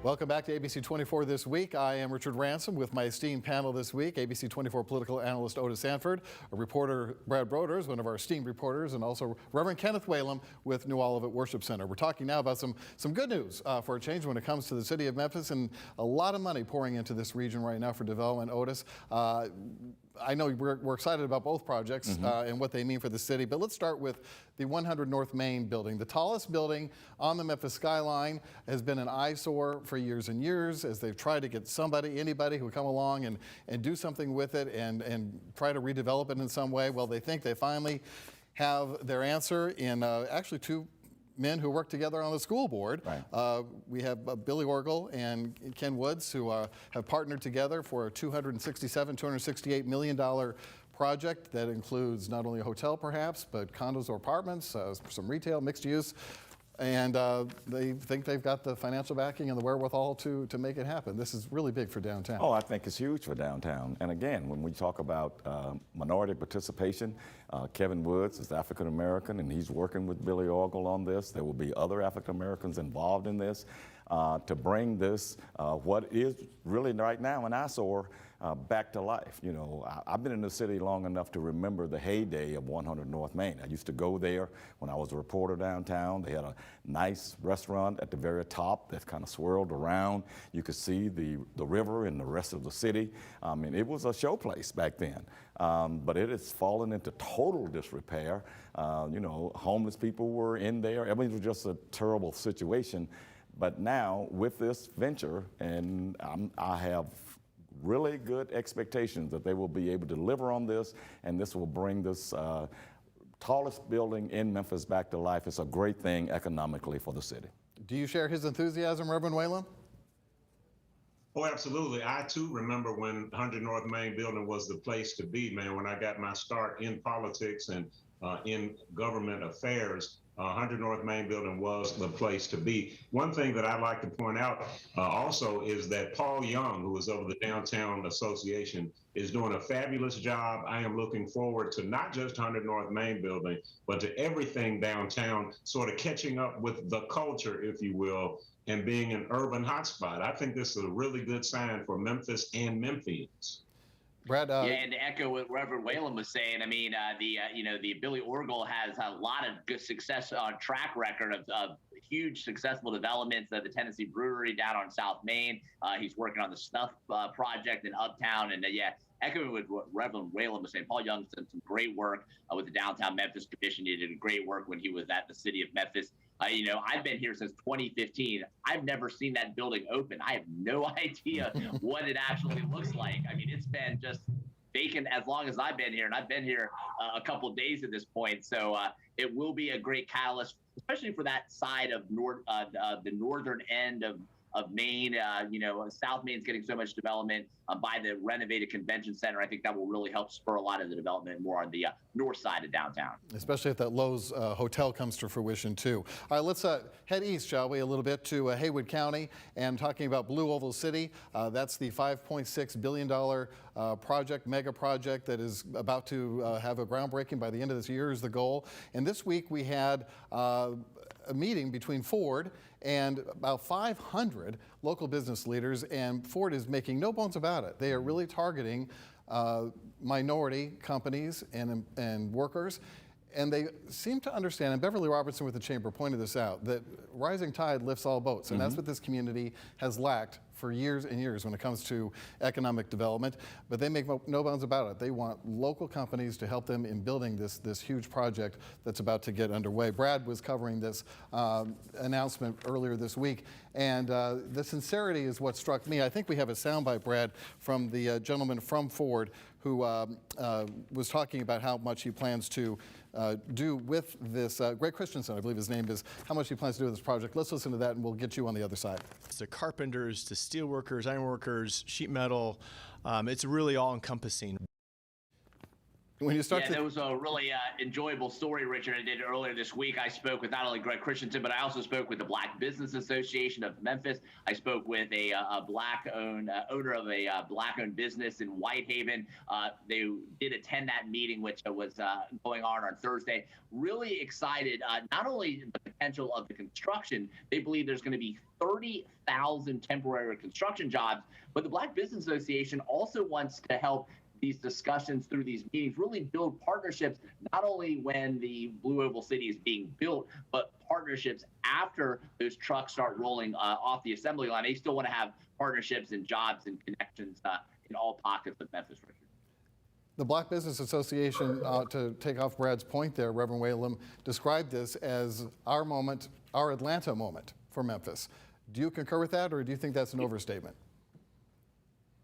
Welcome back to ABC24 This Week. I am Richard Ransom with my esteemed panel this week, ABC24 political analyst Otis Sanford, a reporter Brad Broders, one of our esteemed reporters, and also Reverend Kenneth Whalum with New Olivet Worship Center. We're talking now about some good news for a change when it comes to the city of Memphis, and a lot of money pouring into this region right now for development. Otis, I know we're excited about both projects and what they mean for the city, but let's start with the 100 North Main building. The tallest building on the Memphis skyline has been an eyesore for years and years as they've tried to get anybody who would come along and do something with it and try to redevelop it in some way. Well, they think they finally have their answer in actually two men who work together on the school board. Right. We have Billy Orgel and Ken Woods who have partnered together for a $268 million project that includes not only a hotel perhaps, but condos or apartments, some retail, mixed use. And they think they've got the financial backing and the wherewithal to make it happen. This is really big for downtown. Oh, I think it's huge for downtown. And again, when we talk about minority participation, Kevin Woods is African American and he's working with Billy Orgel on this. There will be other African Americans involved in this to bring this, what is really right now an eyesore, back to life. You know, I've been in the city long enough to remember the heyday of 100 North Main. I used to go there when I was a reporter downtown. They had a nice restaurant at the very top that kind of swirled around. You could see the river and the rest of the city. I mean, it was a showplace back then. But it has fallen into total disrepair. You know, homeless people were in there. I mean, it was just a terrible situation. But now with this venture, and I have really good expectations that they will be able to deliver on this, and this will bring this tallest building in Memphis back to life. It's a great thing economically for the city. Do you share his enthusiasm, Reverend Whalum? Oh, absolutely. I too remember when 100 North Main building was the place to be, man. When I got my start in politics and in government affairs, 100 North Main building was the place to be. One thing that I'd like to point out also is that Paul Young, who is over the Downtown Association, is doing a fabulous job. I am looking forward to not just 100 North Main building, but to everything downtown, sort of catching up with the culture, if you will, and being an urban hotspot. I think this is a really good sign for Memphis and Memphians. Brad, yeah, and to echo what Reverend Whalum was saying, I mean, the Billy Orgel has a lot of good success track record of huge successful developments of the Tennessee Brewery down on South Main. He's working on the Snuff project in Uptown, and yeah, echoing what Reverend Whalum was saying, Paul Young's done some great work with the Downtown Memphis Commission. He did great work when he was at the city of Memphis. You know, I've been here since 2015. I've never seen that building open. I have no idea what it actually looks like. I mean, it's been just vacant as long as I've been here, and I've been here a couple of days at this point. So it will be a great catalyst, especially for that side of the northern end of Maine. You know, South Maine's getting so much development by the renovated convention center. I think that will really help spur a lot of the development more on the north side of downtown. Especially if that Lowe's hotel comes to fruition too. All right, let's head east, shall we, a little bit to Haywood County and talking about Blue Oval City. That's the $5.6 billion project, mega project that is about to have a groundbreaking by the end of this year is the goal. And this week we had a meeting between Ford and about 500 local business leaders, and Ford is making no bones about it. They are really targeting minority companies and workers, and they seem to understand, and Beverly Robertson with the Chamber pointed this out, that rising tide lifts all boats, and that's what this community has lacked for years and years when it comes to economic development. But they make no bones about it. They want local companies to help them in building this huge project that's about to get underway. Brad was covering this announcement earlier this week, and the sincerity is what struck me. I think we have a soundbite, Brad, from the gentleman from Ford who was talking about how much he plans to do with this, Greg Christensen, I believe his name is, how much he plans to do with this project. Let's listen to that and we'll get you on the other side. To carpenters, to steel workers, iron workers, sheet metal, it's really all encompassing. When you start Yeah, that was a really enjoyable story, Richard. I did earlier this week. I spoke with not only Greg Christensen, but I also spoke with the Black Business Association of Memphis. I spoke with a black-owned owner of a black-owned business in Whitehaven. They did attend that meeting, which was going on Thursday. Really excited, not only the potential of the construction, they believe there's going to be 30,000 temporary construction jobs, but the Black Business Association also wants to help these discussions through these meetings really build partnerships, not only when the Blue Oval City is being built, but partnerships after those trucks start rolling off the assembly line. They still want to have partnerships and jobs and connections in all pockets of Memphis, Richard. The Black Business Association, to take off Brad's point there, Reverend Whalum, described this as our moment, our Atlanta moment for Memphis. Do you concur with that, or do you think that's an overstatement?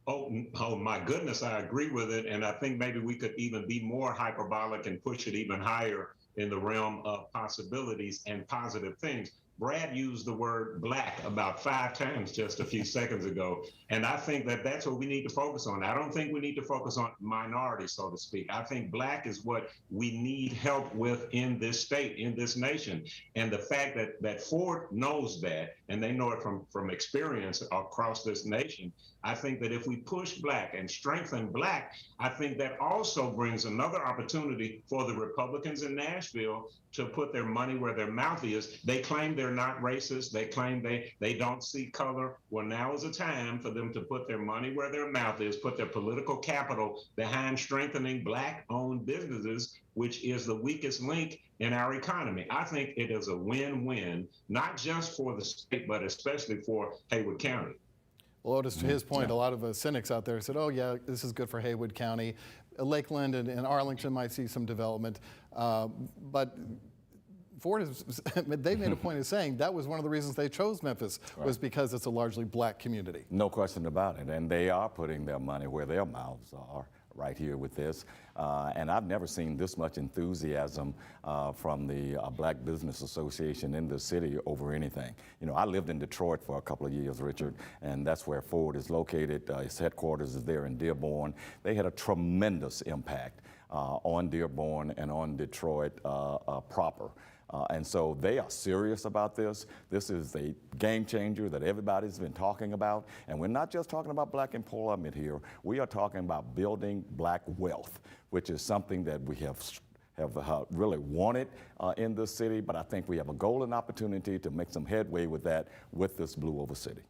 Oh my goodness, I agree with it. And I think maybe we could even be more hyperbolic and push it even higher in the realm of possibilities and positive things. Brad used the word black about 5 times just a few seconds ago. And I think that that's what we need to focus on. I don't think we need to focus on minority, so to speak. I think black is what we need help with in this state, in this nation. And the fact that Ford knows that, and they know it from experience across this nation, I think that if we push black and strengthen black, I think that also brings another opportunity for the Republicans in Nashville to put their money where their mouth is. They claim they're not racist. They claim they don't see color. Well, now is a time for them to put their money where their mouth is, put their political capital behind strengthening black-owned businesses, which is the weakest link in our economy. I think it is a win-win, not just for the state, but especially for Haywood County. Well, Otis, to his point, a lot of cynics out there said, oh, yeah, this is good for Haywood County. Lakeland and Arlington might see some development. But Ford, they made a point of saying that was one of the reasons they chose Memphis, was because it's a largely black community. No question about it. And they are putting their money where their mouths are right here with this. And I've never seen this much enthusiasm from the Black Business Association in the city over anything. You know, I lived in Detroit for a couple of years, Richard, and that's where Ford is located. Its headquarters is there in Dearborn. They had a tremendous impact on Dearborn and on Detroit proper. And so they are serious about this. This is a game changer that everybody's been talking about. And we're not just talking about black employment here. We are talking about building black wealth, which is something that we have really wanted in this city. But I think we have a golden opportunity to make some headway with that with this Blue Oval City.